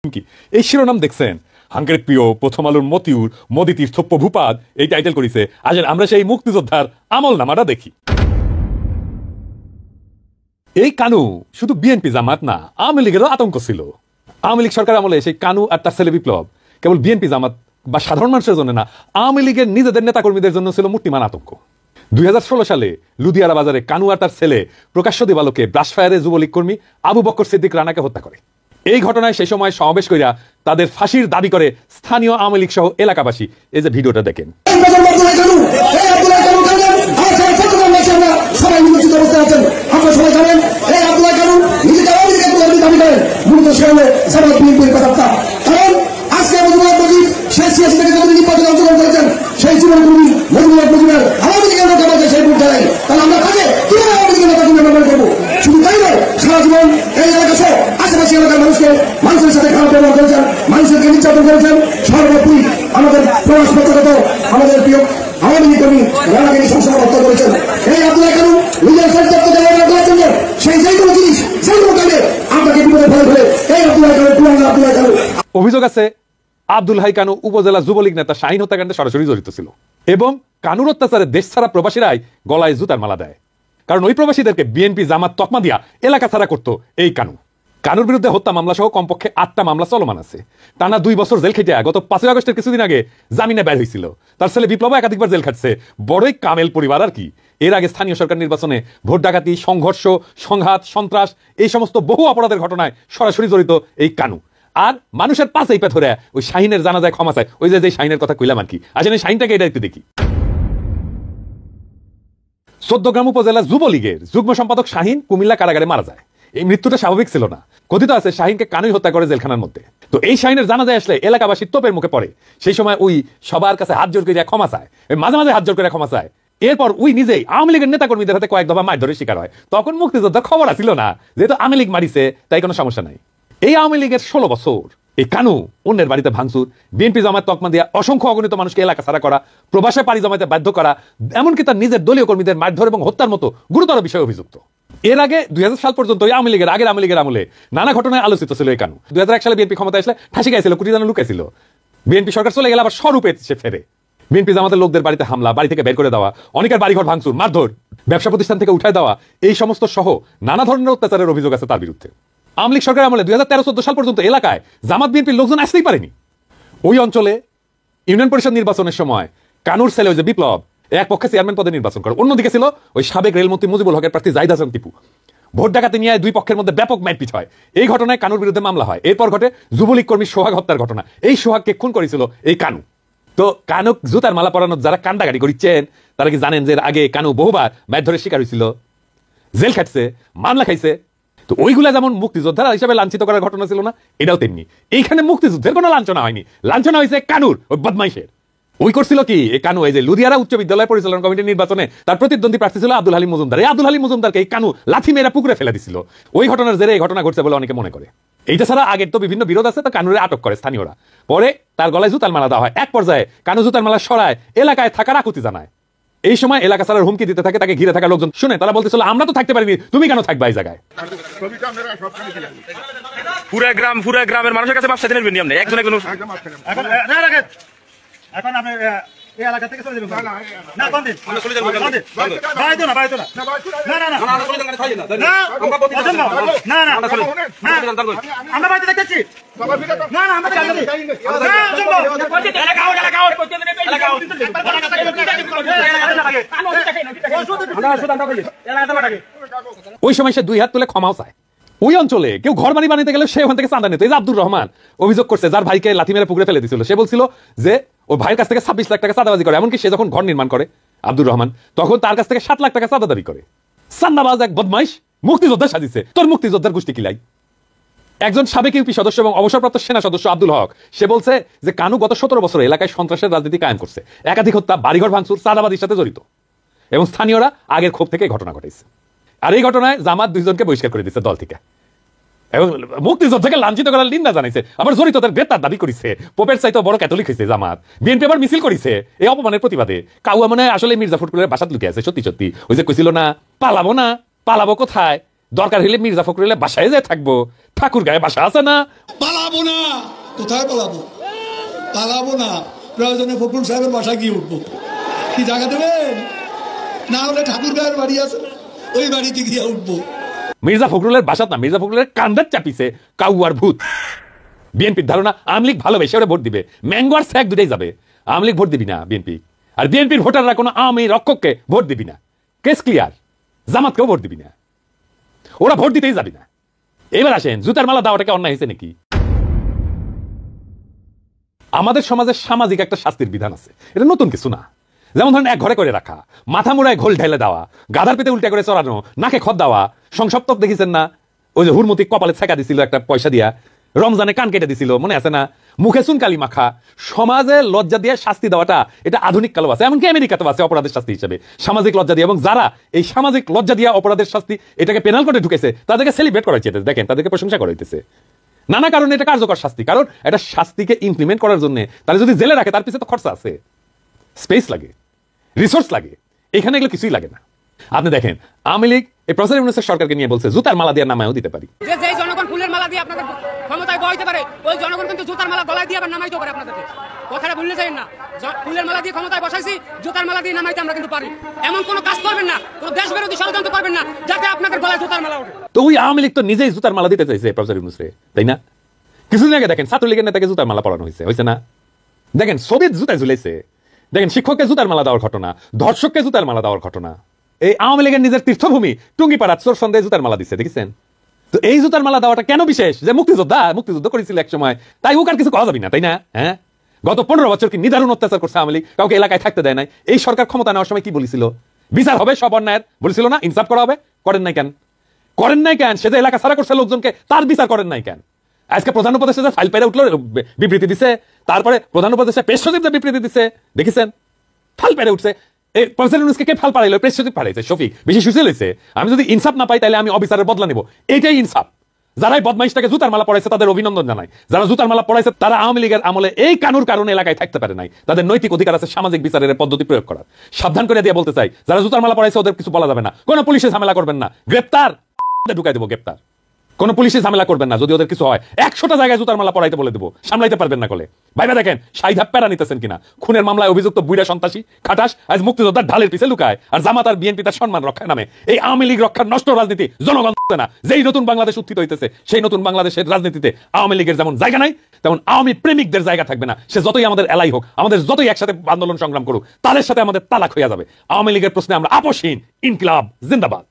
কি এই শিরোনাম দেখছেন? হাঙ্গের প্রিয় প্রথম আলোর মতিউর মোদি তীর্থ প্রভুপাদ এই টাইটেল করেছে। আজ আমরা সেই মুক্তিযোদ্ধার আমল নামাটা দেখি। এই কানু শুধু বিএনপি জামাত না, আওয়ামী লীগেরও আতঙ্ক ছিল। আওয়ামী লীগ সরকার আমলে সেই কানু আর তার ছেলে বিপ্লব কেবল বিএনপি জামাত বা সাধারণ মানুষের জন্য না, আওয়ামী লীগের নিজেদের নেতাকর্মীদের জন্য ছিল মূর্তিমান আতঙ্ক। 2016 সালে লুধিয়ারা বাজারে কানু আর তার ছেলে প্রকাশ্য দিবালোকে ব্রাশফায়ারে যুবলীগ কর্মী আবু বকর সিদ্দিক রানাকে হত্যা করে। এই ঘটনায় সেই সময় সমাবেশ কইরা তাদের ফাঁসির দাবি করে স্থানীয় আওয়ামী লীগ সহ এলাকাবাসী। এই যে ভিডিওটা দেখেন। মানুষের সাথে খারাপ ব্যবহার করেছেন, মানুষকে নির্যাতন করেছেন। সর্বোপরি আমাদের প্রবাসগত আমাদের প্রিয় আওয়ামী লীগ কর্মী রানাকে সংসদ হত্যা করেছেন। এই আব্দুল্লাহ কানু নিজের সত্য দেওয়ার জন্য সেই যে কোনো জিনিস সেই কোনো কাজে আপনাকে বিপদে ফেলে এই আব্দুল্লাহ কানু পুরান আব্দুল্লাহ কানু। অভিযোগ আছে আব্দুল হাই কানু উপজেলা যুবলীগ নেতা শাহিন হত্যাকাণ্ডে সরাসরি জড়িত ছিল এবং কানুর অত্যাচারে দেশ ছাড়া প্রবাসীরাই গলায় জুতার মালা দেয়, কারণ ওই প্রবাসীদেরকে বিএনপি জামাত তকমা দিয়া এলাকা ছাড়া করতো এই কানু। কানুর বিরুদ্ধে হত্যা মামলা সহ কমপক্ষে 8টা মামলা চলমান আছে। টানা 2 বছর জেল খেটে গত 5 আগস্টের কিছুদিন আগে জামিনে বের হয়েছিল। তার ছেলে বিপ্লব একাধিকবার জেল খাটছে। বড়ই কামেল পরিবার আর কি। এর আগে স্থানীয় সরকার নির্বাচনে ভোট ডাকাতি, সংঘর্ষ, সংঘাত, সন্ত্রাস এই সমস্ত বহু অপরাধের ঘটনায় সরাসরি জড়িত এই কানু। আর মানুষের পাশে এই ধরে ওই শাহিনের জানাজায় ক্ষমা চায়। ওই যে শাহিনের কথা কইলাম আর কি। আসলে শাহিনটাকে এটা একটু দেখি। 14 উপজেলা যুবলীগের যুগ্ম সম্পাদক শাহিন কুমিল্লা কারাগারে মারা যায়। এই মৃত্যুটা স্বাভাবিক ছিল না। কথিত আছে শাহিনকে কানুই হত্যা করে জেলখানার মধ্যে। তো এই শাহিনের জানাজায় আসলে এলাকাবাসী তোপের মুখে পড়ে। সেই সময় ওই সবার কাছে হাত জোর করে ক্ষমা চায়, মাঝে মাঝে হাত জোর করে ক্ষমা চায়। এরপর ওই নিজেই আওয়ামী লীগের নেতাকর্মীদের হাতে কয়েক দফা মারধরের শিকার হয়। তখন মুক্তিযোদ্ধা খবর আসছিল না, যেহেতু আওয়ামী লীগ মারিছে তাই কোনো সমস্যা নাই। এই আওয়ামী লীগের 16 বছর এই কানু অন্যের বাড়িতে ভাঙচুর, বিএনপি জামাত তকমা দিয়া অসংখ্য অগণিত মানুষকে এলাকা ছাড়া করা, প্রবাসে পাড়ি জমাতে বাধ্য করা, এমনকি তার নিজের দলীয় কর্মীদের মারধর এবং হত্যার মতো গুরুতর বিষয়ে অভিযুক্ত। এর আগে 2000 সাল পর্যন্ত আওয়ামী লীগের আমলে নানা ঘটনায় আলোচিত ছিল এই কানু। 2001 সালে বিএনপি ক্ষমতায় আসলে ফাঁসি গাইছিল, কোটি জানা লুকাইছিল। বিএনপি সরকার চলে গেলে আবার স্বরূপে সে ফেরে। বিএনপি জামাতের লোকদের বাড়িতে হামলা, বাড়ি থেকে বের করে দেওয়া, অনেকের বাড়িঘর ভাঙচুর, মারধর, ব্যবসা প্রতিষ্ঠান থেকে উঠায় দেওয়া, এই সমস্ত সহ নানা ধরনের অত্যাচারের অভিযোগ আছে তার বিরুদ্ধে। আওয়ামী লীগ সরকার আমলে 2013-14 সাল পর্যন্ত এলাকায় জামাত বিএনপির লোকজন আসতেই পারেনি। ওই অঞ্চলে ইউনিয়ন পরিষদ নির্বাচনের সময় কানুর ছেলে ওই যে বিপ্লব এক পক্ষে চেয়ারম্যান পদে নির্বাচন করে, অন্যদিকে ছিল ওই সাবেক রেলমন্ত্রী মুজিবুল হকের প্রার্থী জাহিদ হাসান টিপু। ভোট ডাকাতি নিয়ে 2 পক্ষের মধ্যে ব্যাপক মারপিট হয়। এই ঘটনায় কানুর বিরুদ্ধে মামলা হয়। এরপর ঘটে যুবলীগ কর্মী সোহাগ হত্যার ঘটনা। এই সোহাগকে খুন করেছিল এই কানু। তো কানুক জুতার মালা পরানোর যারা কান্ডাকাটি করিচ্ছেন তারা কি জানেন যে আগে কানু বহুবার মারধরের শিকার হয়েছিল, জেল খাটছে, মামলা খাইছে। তো ওইগুলা যেমন মুক্তিযোদ্ধারা হিসাবে লাঞ্ছিত করার ঘটনা ছিল না, এটাও তেমনি। এইখানে মুক্তিযুদ্ধের কোনো লাঞ্ছনা হয়নি, লাঞ্ছনা হয়েছে কানুর ওই বদমাইশের। ওই করছিল কি এই কানু, এই যে লুধিয়ারা উচ্চ বিদ্যালয় পরিচালনা কমিটির নির্বাচনে তার প্রতিদ্বন্দ্বী প্রার্থী ছিল আব্দুল হালিম মজুমদার। এই আব্দুল হালিম মজুমদারকে এই কানু লাথি মেরে পুকুরে ফেলে দিছিল। ওই ঘটনার জেরে এই ঘটনা ঘটছে বলে অনেকে মনে করে। এইটা ছাড়া আগের তো বিভিন্ন বিরোধ আছে, তো কানুরে আটক করে স্থানীয়রা। পরে তার গলায় জুতার মালা দেওয়া হয়। এক পর্যায়ে কানু জুতার মালা সরায় এলাকায় থাকার আকুতি জানায়। এই সময় এলাকা ছাড়ার হুমকি দিতে থাকে। তাকে ঘিরে থাকা লোকজন শুনে তারা বলতেছিল, আমরা তো থাকতে পারিনি, তুমি কেন থাকবা এই জায়গায়? পুরা গ্রামের মানুষের কাছে মাপ চাইতে নেবেন আপনি একজন এখন আপনি এই এলাকা থেকে চলে যাবেন না? কোন দিন চলে যাবেন? বাইতো না বাইতো না না না না না না আমরা বাইতে দেখতেছি না না আমরা জানি ওই সময় সে 2 হাত তুলে ক্ষমাও চায়। ওই অঞ্চলে কেউ ঘর বাড়ি বানাইতে গেলে সে ওখান থেকে চাঁদা নিত। এই যে আব্দুর রহমান অভিযোগ করছে, যার ভাইকে লাথি মেরে পুকুরে ফেলে দিয়েছিল, সে বলছিল যে ওর ভাইয়ের কাছ থেকে 26 লাখ টাকা চাঁদাবাজি করে। এমনকি সে যখন ঘর নির্মাণ করে আব্দুর রহমান, তখন তার কাছ থেকে 7 লাখ টাকা চাঁদা দাবি করে। চান্দাবাজ এক বদমাইশ মুক্তিযোদ্ধা সাজিছে। তোর মুক্তিযোদ্ধার গোষ্ঠী কিলাই। একজন সাবেক ইউপি সদস্য এবং অবসরপ্রাপ্ত সেনা সদস্য আব্দুল হক সে বলছে যে কানু গত 17 বছর এলাকায় সন্ত্রাসের রাজনীতি কায়েম করছে, একাধিক হত্যা, বাড়িঘর ভাঙচুর, চাঁদাবাজির সাথে জড়িত এবং স্থানীয়রা আগের ক্ষোভ থেকে ঘটনা ঘটাইছে। আর এই ঘটনায় জামাত 2 জনকে বহিষ্কার করে দিচ্ছে দল থেকে এবং মুক্তিযোদ্ধাকে লাঞ্ছিত করার নিন্দা জানাইছে। আবার জড়িতদের গ্রেপ্তার দাবি করেছে। পোপের চাইতে বড় ক্যাথলিক হয়েছে জামাত। বিএনপি আবার মিছিল করেছে এই অপমানের প্রতিবাদে। কাউয়া মনে হয় আসলে মির্জা ফখরুলের বাসাত লুকিয়ে আছে। সত্যি সত্যি ওই যে কইছিল না, পালাবো কোথায়, দরকার হলে মির্জা ফখরুলের বাসায় যায় থাকবো, ঠাকুর গায়ে বাসা আছে না। পালাবো না, কোথায় পালাবো? পালাবো না, প্রয়োজনে ফখরুল সাহেবের বাসায় গিয়ে উঠবো। কি জায়গা দেবেন? না হলে ঠাকুর গায়ের বাড়ি আছে, ওই বাড়িতে গিয়ে উঠবো। মির্জা ফখরুলের বাসাত না, মির্জা ফখরুলের কান্দার চাপিছে কাউয়ার ভূত। বিএনপির ধারণা আওয়ামী লীগ ভালোবেসে ওরা ভোট দিবে, ম্যাঙ্গো আর স্যাক দুটাই যাবে। আওয়ামী লীগ ভোট দিবি না বিএনপি, আর বিএনপির ভোটাররা কোনো আওয়ামী রক্ষককে ভোট দিবি না। Case clear. জামাতকেও ভোট দিবি না, ওরা ভোট দিতেই যাবি না। এবার আসেন, জুতার মালা দেওয়াটাকে অন্যায় হয়েছে নাকি? আমাদের সমাজে সামাজিক একটা শাস্তির বিধান আছে, এটা নতুন কিছু না। যেমন ধরেন এক ঘরে করে রাখা, মাথা মুড়ায় ঘোল ঢেলে দেওয়া, গাধার পেতে উল্টা করে চড়ানো, নাকে খত দেওয়া, সংসপ্তক দেখেছেন না? ওই যে হুরমতি কপালে ছেঁকা দিছিল একটা পয়সা দিয়া, রমজানে কান কেটে দিছিল, মনে আছে না? মুখে চুনকালি মাখা। সমাজে লজ্জা দিয়ে শাস্তি দেওয়াটা এটা আধুনিক কালো আছে, এমনকি আমেরিকাতেও আছে অপরাধের শাস্তি হিসেবে সামাজিক লজ্জা দিয়ে। এবং যারা এই সামাজিক লজ্জা দিয়ে অপরাধের শাস্তি এটাকে পেনাল কোডে ঢুকেছে তাদেরকে সেলিব্রেট করা হচ্ছে, দেখেন তাদেরকে প্রশংসা করা হইতেছে। নানা কারণে এটা কার্যকর শাস্তি, কারণ এটা শাস্তিকে ইমপ্লিমেন্ট করার জন্য তারা যদি জেলে রাখে তার পিছনে তো খরচা আছে, স্পেস লাগে, রিসোর্স লাগে। এখানে এগুলো কিছুই লাগে না। আপনি দেখেন আওয়ামী লীগ এই প্রফেসর ইউনূসের সরকারকে নিয়ে বলছে জুতার মালা দিয়ে নামায়ও দিতে পারি। যে জনগণ ফুলের মালা দিয়ে আপনাদের ক্ষমতায় বইতে পারে, ওই জনগণ কিন্তু জুতার মালা গলায় দিয়ে আবার নামাইতে পারে আপনাদেরকে। কথাটা ভুলে যাবেন না, ফুলের মালা দিয়ে ক্ষমতায় বসাইছি, জুতার মালা দিয়ে নামাইতে আমরা কিন্তু পারি। এমন কোনো কাজ করবেন না, কোনো দেশ বিরোধী ষড়যন্ত্র করবেন না যাতে আপনাদের গলায় জুতার মালা ওঠে। তো ওই আওয়ামী লীগ তো নিজেই জুতার মালা দিতে চাইছে প্রফেসর ইউনূসরে, তাই না? কিছুদিন আগে দেখেন ছাত্রলীগের নেতাকে জুতার মালা পরানো হয়েছে, হয়েছে না? দেখেন ছবির জুতায় ঝুলেছে। দেখেন শিক্ষককে জুতার মালা দেওয়ার ঘটনা, ধর্ষককে জুতার মালা দেওয়ার ঘটনা। এই আওয়ামী লীগের নিজের তীর্থভূমি টুঙ্গিপাড়া চোর সন্দেহে জুতার মালা দিচ্ছে, দেখেছেন? তো এই জুতার মালা দেওয়াটা কেন বিশেষ? যে মুক্তিযুদ্ধ করেছিল এক সময়, তাই ও আর কিছু করা যাবে না, তাই না? হ্যাঁ, গত 15 বছর কি নিদারুণ অত্যাচার করছে আওয়ামী লীগ, কাউকে এলাকায় থাকতে দেয় নাই। এই সরকার ক্ষমতা নেওয়ার সময় কি বলেছিল? বিচার হবে সব অন্যায়ের, বলেছিল না? ইনসাফ করা হবে, করেন নাই কেন? করেন নাই কেন? সে যে এলাকা ছাড়া করছে লোকজনকে, তার বিচার করেন নাই কেন? আজকে প্রধান উপদেষ্টা যে ফাইল পেরে উঠলো, বিবৃতি দিছে, তারপরে প্রধান উপদেষ্টা প্রেস সচিব যে বিবৃতি দিছে, দেখেছেন? ফাইল পেরে উঠছে। এই প্রফেসর ইউনূসকে কে ফাল পাড়াইলো? প্রেস সচিব পাড়াইছে, শফিক বেশি সুশীল হয়েছে। আমি যদি ইনসাফ না পাই তাহলে আমি অবিচারের বদলা নেব, এইটাই ইনসাফ। যারাই বদমাইশটাকে জুতার মালা পড়াইছে তাদের অভিনন্দন জানাই। যারা জুতার মালা পড়াইছে তারা আওয়ামী লীগের আমলে এই কানুর কারণে এলাকায় থাকতে পারে নাই, তাদের নৈতিক অধিকার আছে সামাজিক বিচারের পদ্ধতি প্রয়োগ করার। সাবধান করে দিয়ে বলতে চাই, যারা জুতার মালা পড়াইছে ওদের কিছু বলা যাবে না, কোনো পুলিশে ঝামেলা করবেন না, গ্রেপ্তার ঢুকাই দেবো, গ্রেপ্তার। কোনো পুলিশে ঝামেলা করবেন না, যদি ওদের কিছু হয় 100টা জায়গায় জুতার মালা পড়াইতে বলে দেবো, সামলাইতে পারবেন না কলে। ভাইবা দেখেন শাহিদ প্যারা নিতেছেন কিনা। খুনের মামলায় অভিযুক্ত বুইড়া সন্ত্রাসী খাটাস আজ মুক্তিযোদ্ধার ঢালের পিছে লুকায়, আর জামাত আর বিএনপি তার সম্মান রক্ষার নামে এই আওয়ামী লীগ রক্ষার নষ্ট রাজনীতি জনগণ না। যেই নতুন বাংলাদেশ উত্থিত হইতেছে সেই নতুন বাংলাদেশের রাজনীতিতে আওয়ামী লীগের যেমন জায়গা নাই, তেমন আওয়ামী প্রেমিকদের জায়গা থাকবে না। সে যতই আমাদের এলাই হোক, আমাদের যতই একসাথে আন্দোলন সংগ্রাম করুক, তাদের সাথে আমাদের তালাক হইয়া যাবে। আওয়ামী লীগের প্রশ্নে আমরা আপোষহীন। ইনকিলাব জিন্দাবাদ।